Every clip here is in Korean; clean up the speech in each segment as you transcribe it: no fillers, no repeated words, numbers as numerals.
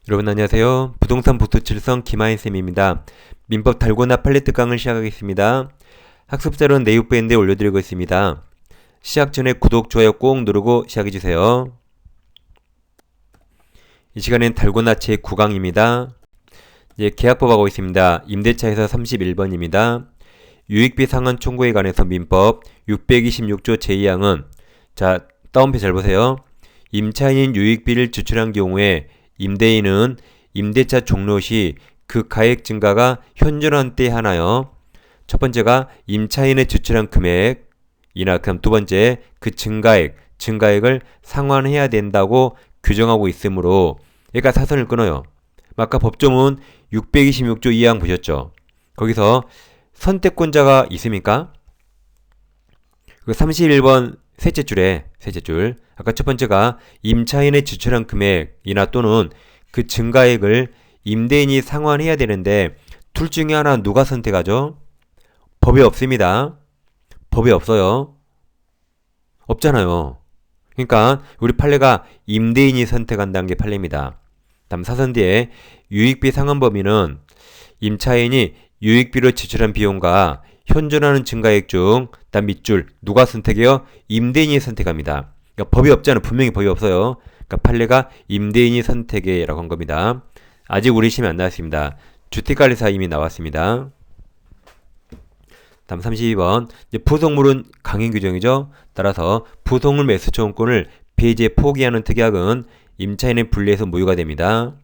여러분 안녕하세요. 부동산 보수칠성 김하인쌤입니다. 민법 달고나 팔레트 강을 시작하겠습니다. 학습자료는 네이버밴드에 올려드리고 있습니다. 시작 전에 구독, 좋아요 꼭 누르고 시작해주세요. 이 시간엔 달고나 제9강입니다. 이제 계약법 하고 있습니다. 임대차에서 31번입니다. 유익비 상환 청구에 관해서 민법 626조 제2항은 자, 다운표 잘 보세요. 임차인인 유익비를 지출한 경우에 임대인은 임대차 종료 시 그 가액 증가가 현존한 때에 하나요. 첫 번째가 임차인의 지출한 금액이나 그럼 두 번째 그 증가액을 상환해야 된다고 규정하고 있으므로 얘가 사선을 끊어요. 아까 법조문 626조 2항 보셨죠? 거기서 선택권자가 있습니까? 그 31번 셋째 줄. 아까 첫 번째가 임차인의 지출한 금액이나 또는 그 증가액을 임대인이 상환해야 되는데 둘 중에 하나 누가 선택하죠? 법에 없습니다. 법에 없어요. 없잖아요. 그러니까 우리 판례가 임대인이 선택한다는 게 판례입니다. 다음 사선 뒤에 유익비 상환 범위는 임차인이 유익비로 지출한 비용과 현존하는 증가액 중 다음 밑줄 누가 선택해요? 임대인이 선택합니다. 그러니까 법이 없잖아요. 분명히 법이 없어요. 그러니까 판례가 임대인이 선택해 라고 한 겁니다. 아직 우리 시험이 안 나왔습니다. 주택관리사 이미 나왔습니다. 다음 32번 부속물은 강행 규정이죠. 따라서 부속물 매수 청구권을 폐지해 포기하는 특약은 임차인의 불리해서 무효가 됩니다.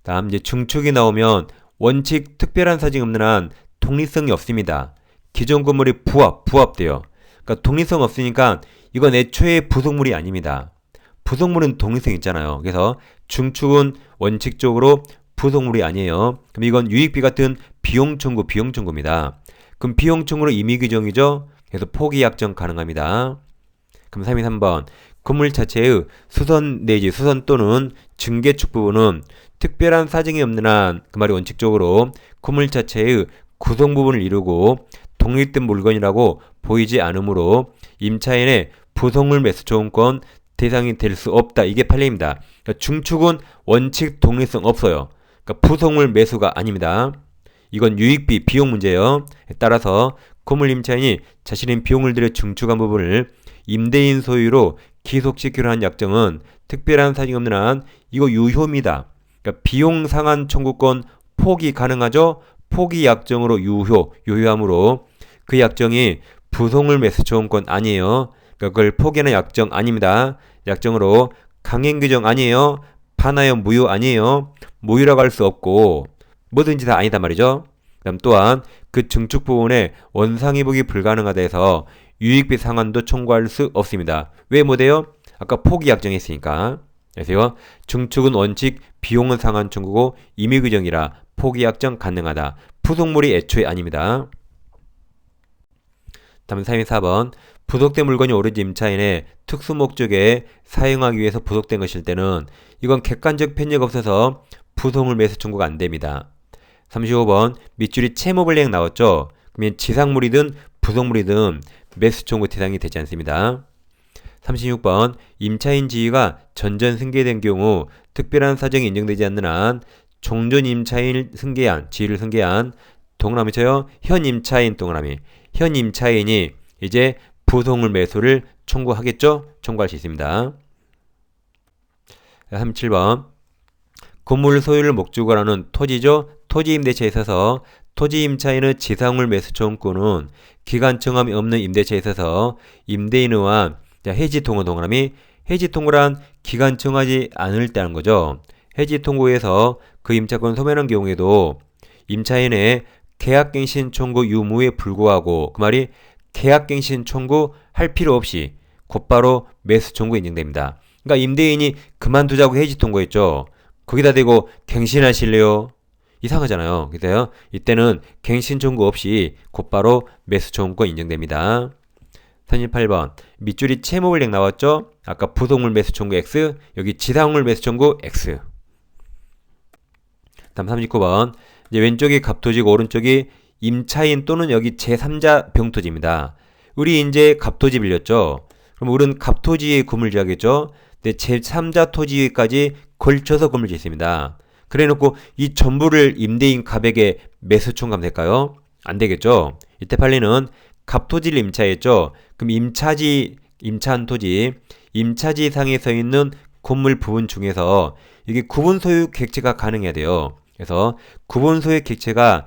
다음 중축이 나오면 원칙 특별한 사정이 없는 한 독립성이 없습니다. 기존 건물이 부합돼요. 그러니까 독립성 없으니까 이건 애초에 부속물이 아닙니다. 부속물은 독립성 있잖아요. 그래서 중축은 원칙적으로 부속물이 아니에요. 그럼 이건 유익비 같은 비용 청구입니다. 그럼 비용 청구로 임의 규정이죠. 그래서 포기 약정 가능합니다. 그럼 33번 건물 자체의 수선 내지 수선 또는 증개축 부분은 특별한 사정이 없는 한 그 말이 원칙적으로 건물 자체의 구성 부분을 이루고 독립된 물건이라고 보이지 않으므로 임차인의 부속물 매수 청구권 대상이 될 수 없다. 이게 판례입니다. 그러니까 중축은 원칙 독립성 없어요. 그러니까 부속물 매수가 아닙니다. 이건 유익비 비용 문제예요. 따라서 건물 임차인이 자신의 비용을 들여 중축한 부분을 임대인 소유로 기속시키려 한 약정은 특별한 사정이 없는 한 이거 유효입니다. 그러니까 비용 상환 청구권 포기 가능하죠? 포기 약정으로 유효함으로 그 약정이 부속물 매수 청구권 아니에요. 그러니까 그걸 포기하는 약정 아닙니다. 약정으로 강행 규정 아니에요. 반하여 무효 아니에요. 무효라고 할 수 없고 뭐든지 다 아니다 말이죠. 그다음 또한 그 증축 부분에 원상회복이 불가능하다 해서 유익비 상환도 청구할 수 없습니다. 왜 못해요? 아까 포기 약정했으니까. 그래서요. 증축은 원칙, 비용은 상환 청구고 임의 규정이라 포기 약정 가능하다. 부속물이 애초에 아닙니다. 다음 34번 부속된 물건이 오로지 임차인의 특수 목적에 사용하기 위해서 부속된 것일 때는 이건 객관적 편의가 없어서 부속물 매수 청구가 안 됩니다. 35번 밑줄이 채무불이행 나왔죠? 그러면 지상물이든 부속물이든 매수 청구 대상이 되지 않습니다. 36번 임차인 지위가 전전 승계된 경우 특별한 사정이 인정되지 않는 한 종전 임차인을 승계한 지위를 승계한 동그라미 쳐요. 현 임차인 동그라미 현 임차인이 이제 부속물 매수를 청구하겠죠? 청구할 수 있습니다. 37번 건물 소유를 목적으로 하는 토지죠. 토지 임대차에 있어서 토지 임차인의 지상물 매수 청구권은 기간 정함이 없는 임대차에 있어서 임대인의 의한 해지 통고 동그라미 해지 통고란 기간 정하지 않을 때라는 거죠. 해지 통고에서 그 임차권 소멸한 경우에도 임차인의 계약갱신 청구 유무에 불구하고 그 말이 계약갱신 청구할 필요 없이 곧바로 매수 청구 인정됩니다. 그러니까 임대인이 그만두자고 해지 통고했죠. 거기다 대고 갱신하실래요? 이상하잖아요. 그래서 이때는 갱신 청구 없이 곧바로 매수 청구권 인정됩니다. 38번 밑줄이 채무불이행 나왔죠? 아까 부속물 매수 청구 X 여기 지상물 매수 청구 X. 다음 39번 이제 왼쪽이 갑토지고 오른쪽이 임차인 또는 여기 제3자 병토지입니다. 우리 이제 갑토지 빌렸죠? 그럼 우리는 갑토지에 건물 지어야겠죠? 제3자 토지까지 걸쳐서 건물을 짓습니다. 그래 놓고 이 전부를 임대인 갑에게 매수 청구하면 될까요? 안 되겠죠. 이때 판례는 갑토지를 임차했죠. 그럼 임차한 토지, 임차지상에 서 있는 건물 부분 중에서 이게 구분 소유 객체가 가능해야 돼요. 그래서 구분 소유 객체가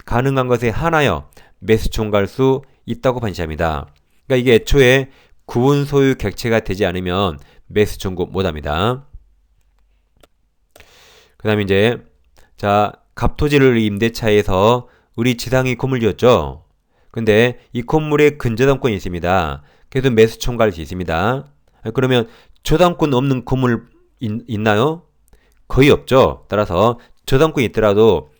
가능한 것에 한하여 매수 청구할 수 있다고 판시합니다. 그러니까 이게 애초에 구분 소유 객체가 되지 않으면 매수 청구 못합니다. 그 다음에 이제 자 갑토지를 임대차에서 우리 지상이 건물 지었죠. 근데 이 건물에 근저당권이 있습니다. 그래서 매수 청구할 수 있습니다. 그러면 저당권 없는 건물 있나요? 거의 없죠. 따라서 저당권이 있더라도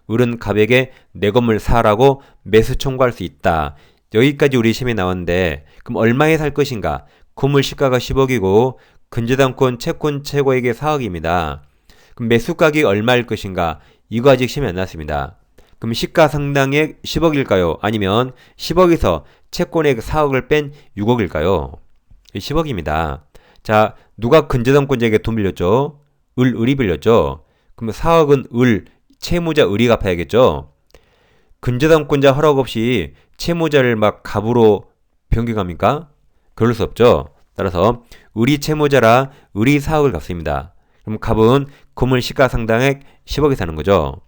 을은 갑에게 내 건물 사라고 매수 청구할 수 있다. 여기까지 우리 시험에 나왔는데 그럼 얼마에 살 것인가? 건물 시가가 10억이고 근저당권 채권 최고액이 4억입니다. 그럼 매수가격이 얼마일 것인가? 이거 아직 시험에 안 나왔습니다. 그럼 시가 상당액 10억일까요? 아니면 10억에서 채권액 4억을 뺀 6억일까요? 10억입니다. 자, 누가 근저당권자에게 돈 빌렸죠? 을이 빌렸죠? 그러면 4억은 채무자 을이 갚아야겠죠? 근저당권자 허락 없이 채무자를 막 갑으로 변경합니까? 그럴 수 없죠. 따라서 을이 채무자라 을이 4억을 갚습니다. 그럼 갑은 건물 시가 상당액 10억에 사는 거죠.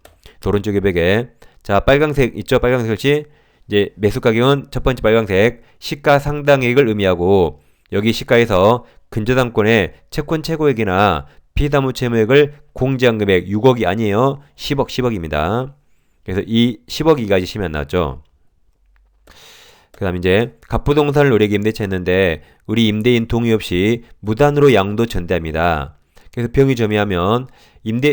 오른쪽에 벽에 자 빨강색 있죠? 빨강색 글씨 이제 매수 가격은 첫 번째 빨강색 시가 상당액을 의미하고 여기 시가에서 근저당권의 채권 최고액이나 피담보 채무액을 공제한 금액 6억이 아니에요. 10억입니다. 그래서 이 10억이까지 시험에 안 나왔죠. 그 다음 이제 갑부동산을 우리에게 임대차했는데 우리 임대인 동의 없이 무단으로 양도 전대합니다. 그래서 병이 점유하면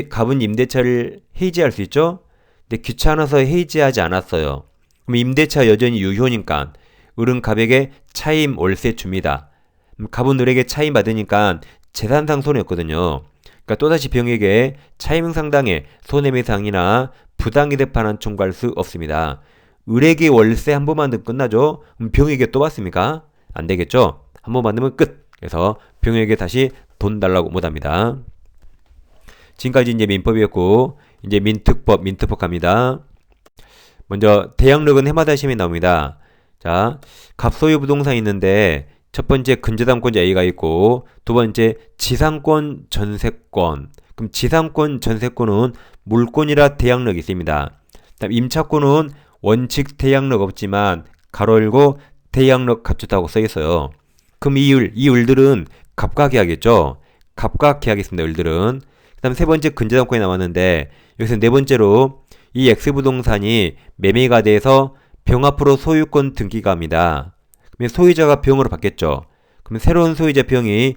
갑은 임대차를 해지할 수 있죠? 근데 귀찮아서 해지하지 않았어요. 그럼 임대차 여전히 유효니까 을은 갑에게 차임 월세 줍니다. 갑은 을에게 차임 받으니까 재산상 손해였거든요. 그러니까 또다시 병에게 차임 상당의 손해배상이나 부당이득 반환 청구할 수 없습니다. 을에게 월세 한 번만 넣으면 끝나죠? 그럼 병에게 또 받습니까? 안 되겠죠? 한 번 받으면 끝. 그래서 병에게 다시 돈 달라고 못합니다. 지금까지 이제 민법이었고 이제 민특법 갑니다. 먼저 대항력은 해마다 시험에 나옵니다. 자, 갑소유 부동산이 있는데 첫 번째 근저당권자 A가 있고 두 번째 지상권 전세권. 그럼 지상권 전세권은 물권이라 대항력이 있습니다. 그다음 임차권은 원칙 대항력 없지만 가로 열고 대항력 갖췄다고 써 있어요. 그럼 이 을들은 갑과 계약이겠죠. 갑과 계약했습니다. 을들은. 그 다음 세 번째 근저당권이 나왔는데 여기서 네 번째로 이 X부동산이 매매가 돼서 병 앞으로 소유권 등기가 합니다. 그러면 소유자가 병으로 바뀌었죠. 그러면 새로운 소유자 병이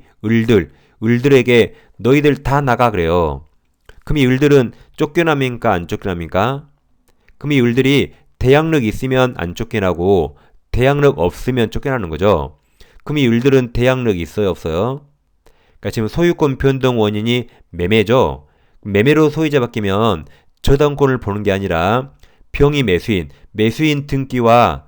을들에게 너희들 다 나가 그래요. 그럼 이 을들은 쫓겨납니까? 안 쫓겨납니까? 그럼 이 을들이 대항력 있으면 안 쫓겨나고 대항력 없으면 쫓겨나는 거죠. 그럼 이 을들은 대항력이 있어요? 없어요? 그러니까 지금 소유권 변동 원인이 매매죠. 매매로 소유자 바뀌면 저당권을 보는 게 아니라 병이 매수인 등기와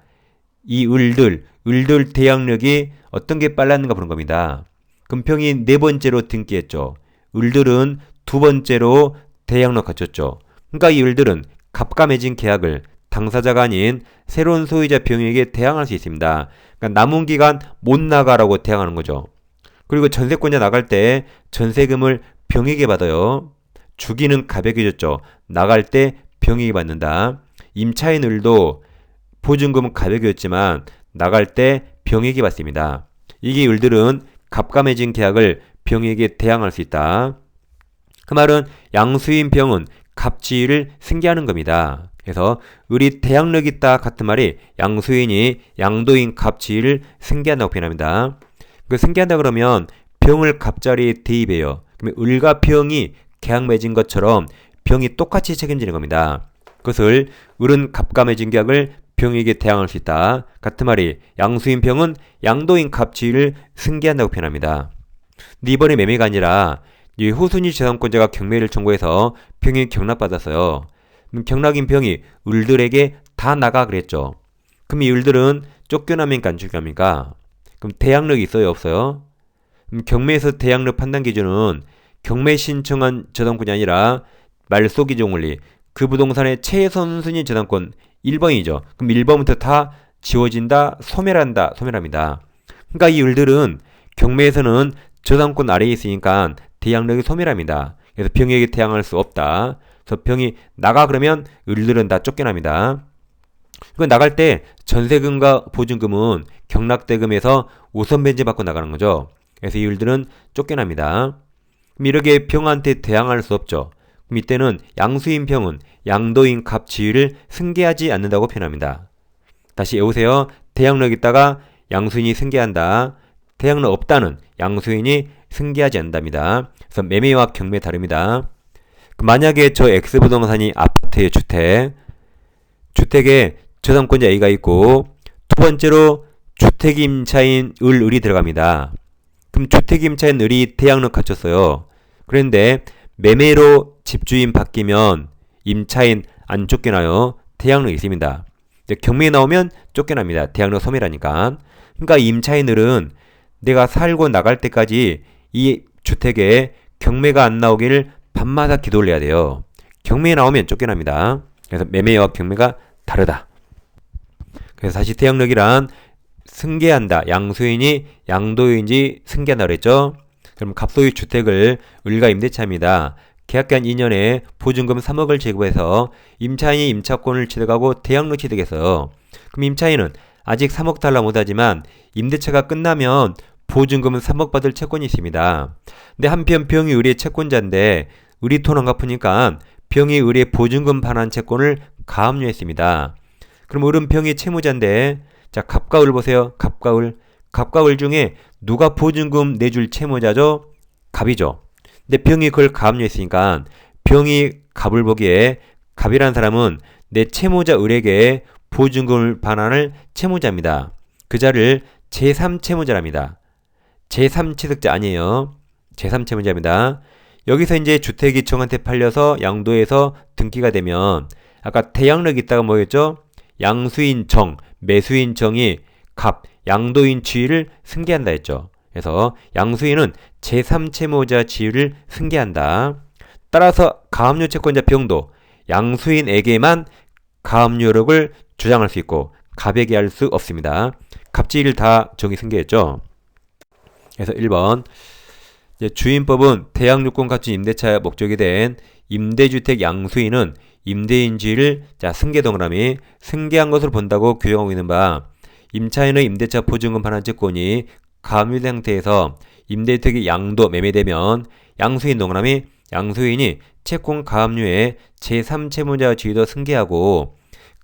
이 을들 대항력이 어떤 게 빨랐는가 보는 겁니다. 그럼 병이 네 번째로 등기했죠. 을들은 두 번째로 대항력 갖췄죠. 그러니까 이 을들은 갑과 맺은 계약을 당사자가 아닌 새로운 소유자 병에게 대항할 수 있습니다. 그러니까 남은 기간 못 나가라고 대항하는 거죠. 그리고 전세권자 나갈 때 전세금을 병에게 받아요. 주기는 갑에게 줬죠. 나갈 때 병에게 받는다. 임차인 을도 보증금은 갑에게 줬지만 나갈 때 병에게 받습니다. 이게 을들은 갑과 맺은 계약을 병에게 대항할 수 있다. 그 말은 양수인 병은 갑지위를 승계하는 겁니다. 그래서 을이 대항력 있다 같은 말이 양수인이 양도인 갑지위를 승계한다고 표현합니다. 그 승계한다 그러면 병을 갑자리에 대입해요. 그러면 을과 병이 계약 맺은 것처럼 병이 똑같이 책임지는 겁니다. 그것을 을은 갑과 맺은 계약을 병에게 대항할 수 있다. 같은 말이 양수인 병은 양도인 갑지위를 승계한다고 표현합니다. 근데 이번에 매매가 아니라 이 후순위 재산권자가 경매를 청구해서 병이 경락받았어요. 경락인 병이 을들에게 다 나가 그랬죠. 그럼 이 을들은 쫓겨납니까 안 쫓겨납니까? 그럼 대항력이 있어요 없어요? 경매에서 대항력 판단 기준은 경매 신청한 저당권이 아니라 말소기준 원리, 그 부동산의 최선순위 저당권 1번이죠. 그럼 1번부터 다 지워진다, 소멸한다, 소멸합니다. 그러니까 이 을들은 경매에서는 저당권 아래에 있으니까 대항력이 소멸합니다. 그래서 병에게 대항할 수 없다. 그래서 병이 나가 그러면 을들은 다 쫓겨납니다. 그 나갈 때 전세금과 보증금은 경락대금에서 우선 변제받고 나가는 거죠. 그래서 이 을들은 쫓겨납니다. 그럼 이렇게 병한테 대항할 수 없죠. 그럼 이때는 양수인 병은 양도인 갑 지위를 승계하지 않는다고 표현합니다. 다시 외우세요. 대항력 있다가 양수인이 승계한다. 대항력 없다는 양수인이 승계하지 않는답니다. 그래서 매매와 경매 다릅니다. 만약에 저 X부동산이 아파트의 주택에 저당권자 A가 있고 두 번째로 주택임차인 을이 들어갑니다. 그럼 주택임차인 을이 대항력 갖췄어요. 그런데 매매로 집주인 바뀌면 임차인 안 쫓겨나요. 대항력 있습니다. 경매에 나오면 쫓겨납니다. 대항력 소멸하니까. 그러니까 임차인들은 내가 살고 나갈 때까지 이 주택에 경매가 안 나오기를 밤마다 기도를 해야 돼요. 경매에 나오면 쫓겨납니다. 그래서 매매와 경매가 다르다. 그래서 다시 대항력이란 승계한다. 양수인이 양도인지 승계한다 그랬죠. 그럼 갑소유 주택을 을과 임대차입니다. 계약기한 2년에 보증금 3억을 제공해서 임차인이 임차권을 취득하고 대항력 취득했어요. 그럼 임차인은 아직 3억 달러 못하지만 임대차가 끝나면 보증금은 3억 받을 채권이 있습니다. 근데 한편 병이 을의 채권자인데 을이 돈 안 갚으니까 병이 을의 보증금 반환 채권을 가압류했습니다. 그럼 을은 병이 채무자인데 자 갑과 을 보세요. 갑과 을. 갑과 을 중에 누가 보증금 내줄 채무자죠? 갑이죠. 근데 병이 그걸 가압류했으니까 병이 갑을 보기에 갑이라는 사람은 내 채무자 을에게 보증금을 반환할 채무자입니다. 그 자를 제3채무자랍니다. 제3취득자 아니에요. 제3채무자입니다. 여기서 이제 주택이 정한테 팔려서 양도해서 등기가 되면 아까 대항력이 있다가 뭐였죠? 양수인 정, 매수인 정이 갑, 양도인 지위를 승계한다 했죠. 그래서 양수인은 제3채무자 지위를 승계한다. 따라서 가압류 채권자 병도 양수인에게만 가압류력을 주장할 수 있고 갑에게 할 수 없습니다. 갑지위를 다 정의 승계했죠. 그래서 1번 주임법은 대항력권 갖춘 임대차의 목적이 된 임대주택 양수인은 임대인 지위를 승계 동그라미 승계한 것으로 본다고 규정하고 있는 바 임차인의 임대차 보증금 반환 채권이 가압류된 상태에서 임대주택이 양도 매매되면 양수인 동그라미 양수인이 채권 가압류의 제3채무자 지위도 승계하고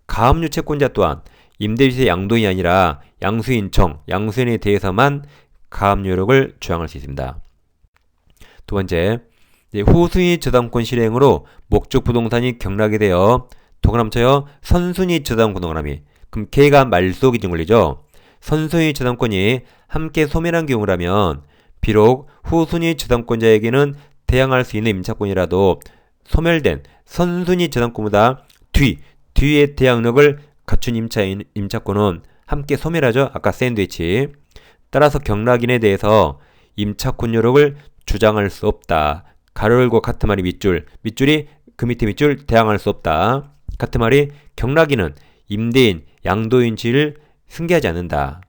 가압류 채권자 또한 임대주택 양도인이 아니라 양수인 정, 양수인에 대해서만 가압류력을 주장할 수 있습니다. 두 번째, 후순위 저당권 실행으로 목적 부동산이 경락이 되어 동그라미 쳐요. 선순위 저당권 동그라미. 그럼 K가 말소 기준 권리죠. 선순위 저당권이 함께 소멸한 경우라면 비록 후순위 저당권자에게는 대항할 수 있는 임차권이라도 소멸된 선순위 저당권보다 뒤에 대항력을 갖춘 임차권은 함께 소멸하죠. 아까 샌드위치. 따라서 경락인에 대해서 임차권료력을 주장할 수 없다. 가로 열고 같은 말이 밑줄이 그 밑에 밑줄 대항할 수 없다. 같은 말이 경락인은 임대인, 양도인 지위를 승계하지 않는다.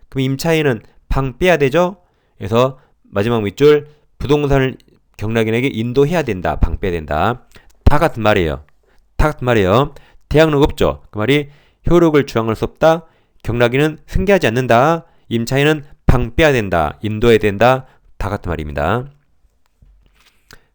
그럼 임차인은 방 빼야 되죠? 그래서 마지막 밑줄 부동산을 경락인에게 인도해야 된다. 방 빼야 된다. 다 같은 말이에요. 대항력 없죠? 그 말이 효력을 주장할 수 없다. 경락인은 승계하지 않는다. 임차인은 방 빼야 된다. 인도해야 된다. 다 같은 말입니다.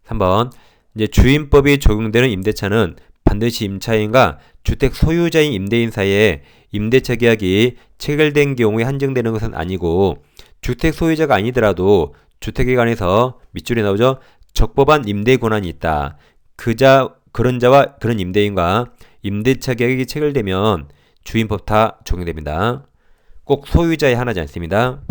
3번 이제 주임법이 적용되는 임대차는 반드시 임차인과 주택 소유자인 임대인 사이에 임대차 계약이 체결된 경우에 한정되는 것은 아니고 주택 소유자가 아니더라도 주택에 관해서 밑줄에 나오죠. 적법한 임대 권한이 있다. 그런 자와 그런 임대인과 임대차 계약이 체결되면 주임법 다 적용됩니다. 꼭 소유자에 한하지 않습니다.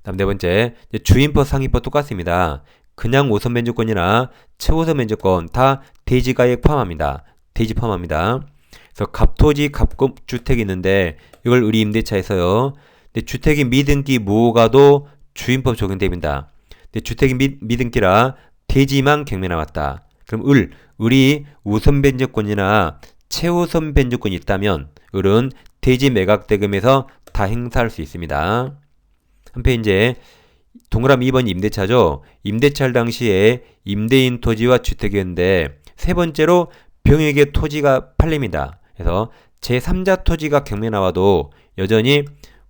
다음 네 번째, 주임법 상위법 똑같습니다. 그냥 우선 면제권이나 최우선 면제권 다 대지가액 포함합니다. 대지 포함합니다. 그래서 갑토지 갑급주택이 있는데 이걸 을이 임대차에서요. 근데 주택이 미등기 무허가도 주임법 적용됩니다. 근데 주택이 미등기라 대지만 경매 나왔다. 그럼 을이 우선 변제권이나 최우선 변제권이 있다면 을은 대지 매각 대금에서 다 행사할 수 있습니다. 한편 이제 동그라미 2번 임대차죠. 임대차를 당시에 임대인 토지와 주택이었는데 세 번째로 병에게 토지가 팔립니다. 그래서 제3자 토지가 경매 나와도 여전히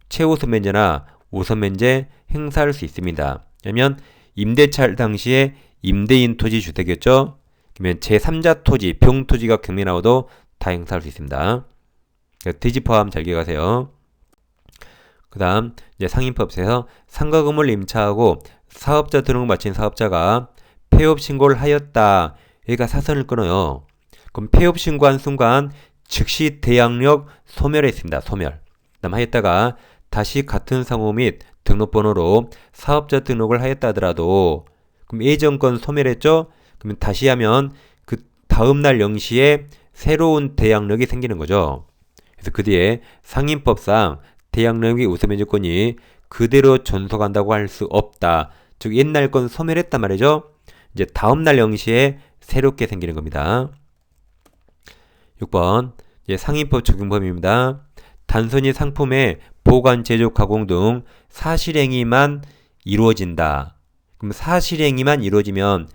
최우선 변제나 우선 변제 행사할 수 있습니다. 왜냐면 임대차 당시에 임대인 토지 주택이었죠. 그러면 제3자 토지, 병 토지가 경매 나와도 다 행사할 수 있습니다. 대지 포함 잘 기억하세요. 그 다음 이제 상인법에서 상가건물 임차하고 사업자 등록을 마친 사업자가 폐업 신고를 하였다. 여기가 사선을 끊어요. 그럼 폐업 신고한 순간 즉시 대항력 소멸했습니다. 소멸. 그 다음 하였다가 다시 같은 상호 및 등록번호로 사업자 등록을 하였다 하더라도 그럼 예전 건 소멸했죠? 그러면 다시 하면 그 다음날 0시에 새로운 대항력이 생기는 거죠. 그래서 그 뒤에 상인법상 대항력의 우선 변제권이 그대로 전속한다고 할 수 없다. 즉 옛날 건 소멸했단 말이죠. 이제 다음날 0시에 새롭게 생기는 겁니다. 6번 이제 상인법 적용 범위입니다. 단순히 상품의 보관, 제조, 가공 등 사실행위만 이루어진다. 그럼 사실행위만 이루어지면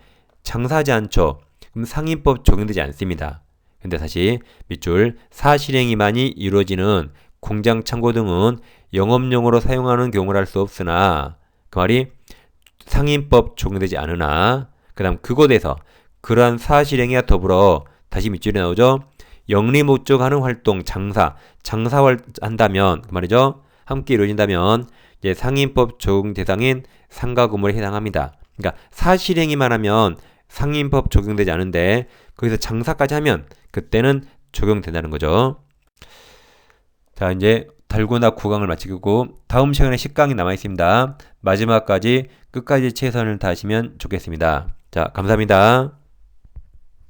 장사하지 않죠. 그럼 상인법 적용되지 않습니다. 근데 다시 밑줄 사실행위만이 이루어지는 공장, 창고 등은 영업용으로 사용하는 경우를 할 수 없으나 그 말이 상인법 적용되지 않으나 그 다음 그곳에서 그러한 사실행위와 더불어 다시 밑줄이 나오죠. 영리 목적하는 활동, 장사를 한다면 그 말이죠. 함께 이루어진다면 이제 상인법 적용 대상인 상가건물에 해당합니다. 그러니까 사실행위만 하면 상인법 적용되지 않은데 거기서 장사까지 하면 그때는 적용된다는 거죠. 자 이제 달고나 9강을 마치고 다음 시간에 10강이 남아있습니다. 마지막까지 끝까지 최선을 다하시면 좋겠습니다. 자 감사합니다.